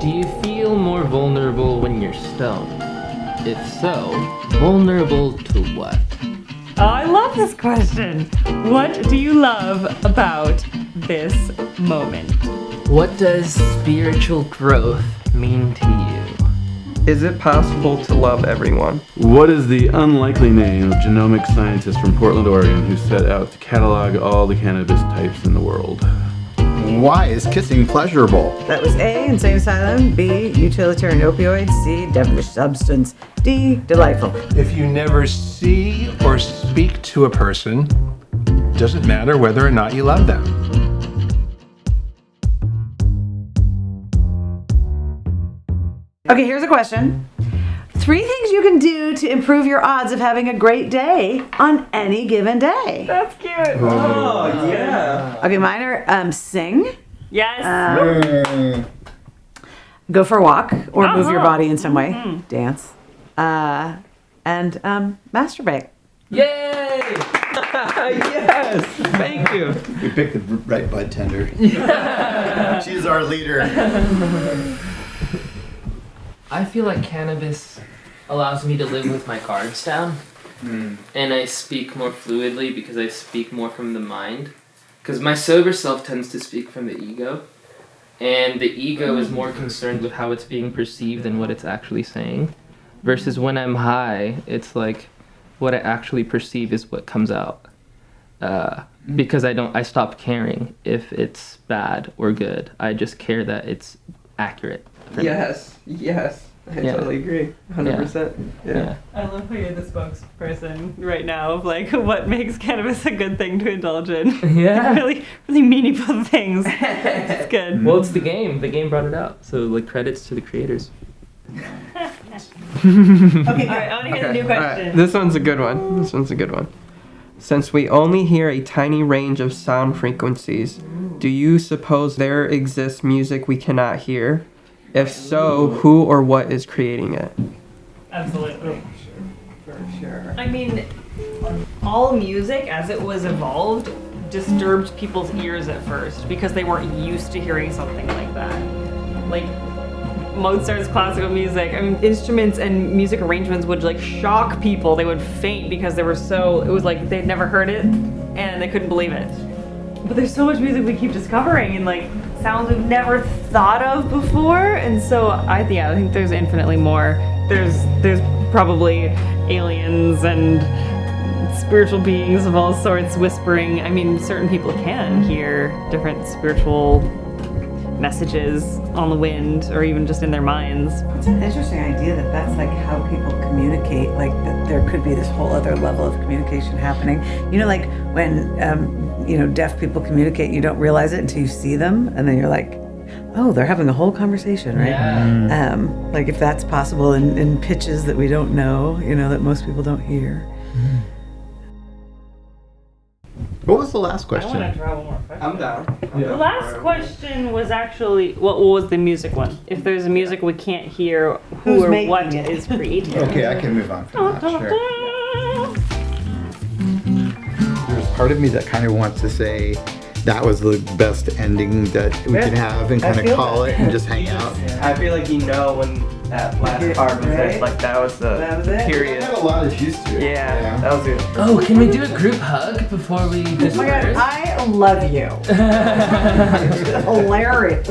Do you feel more vulnerable when you're stoned? If so, vulnerable to what? Oh, I love this question. What do you love about this moment? What does spiritual growth mean to you? Is it possible to love everyone? What is the unlikely name of genomic scientist from Portland, Oregon, who set out to catalog all the cannabis types in the world? Why is kissing pleasurable? That was A, insane asylum, B, utilitarian opioid, C, devilish substance, D, delightful. If you never see or speak to a person, does it matter whether or not you love them? Okay, here's a question. 3 things you can do to improve your odds of having a great day on any given day. That's cute. Oh, yeah. Okay, mine are sing, Yes. go for a walk, or move your Uh-huh. body in some way, dance, and masturbate. Yay! Yes, thank you. We picked the right bud tender. She's our leader. I feel like cannabis allows me to live with my guards down. And I speak more fluidly because I speak more from the mind. Because my sober self tends to speak from the ego. And the ego is more concerned with how it's being perceived than what it's actually saying. Versus when I'm high, it's like what I actually perceive is what comes out. Because I stop caring if it's bad or good. I just care that it's accurate. for me. Yes. I Yeah. totally agree. 100%. Yeah. I love how you're the spokesperson right now of like what makes cannabis a good thing to indulge in. Yeah. Really, really meaningful things. It's good. Well, it's the game. The game brought it out. So, like, credits to the creators. Okay, all right, I want to hear the new All question. right, this one's a good one. Since we only hear a tiny range of sound frequencies, do you suppose there exists music we cannot hear? If so, who or what is creating it? Absolutely. For sure. I mean, all music as it was evolved disturbed people's ears at first because they weren't used to hearing something like that. Like Mozart's classical music, I mean, instruments and music arrangements would like shock people. They would faint because they were so, it was like they'd never heard it and they couldn't believe it. But there's so much music we keep discovering and like sounds we've never thought of before. And so I think there's infinitely more. There's probably aliens and spiritual beings of all sorts whispering. I mean, certain people can hear different spiritual messages on the wind or even just in their minds. It's an interesting idea that that's like how people communicate, like that there could be this whole other level of communication happening. You know, like when, deaf people communicate, you don't realize it until you see them, and then you're like, oh, they're having a whole conversation, right? Yeah. Like if that's possible in pitches that we don't know, that most people don't hear. What was the last I question? want to try one more question. I'm down. The last question was actually, what was the music one? If there's a music we can't hear, who Who's or making what it? is creating it? Okay, I can move on from that, sure. There's part of me that kind of wants to say that was the best ending that we could have and kind of call it and just hang out. I feel like when that last part was Right? it, like that was the That was it? It period. had a lot of juice to it. Yeah, that was good. Oh, can we do a group hug before we disperse? I love you. Hilarious.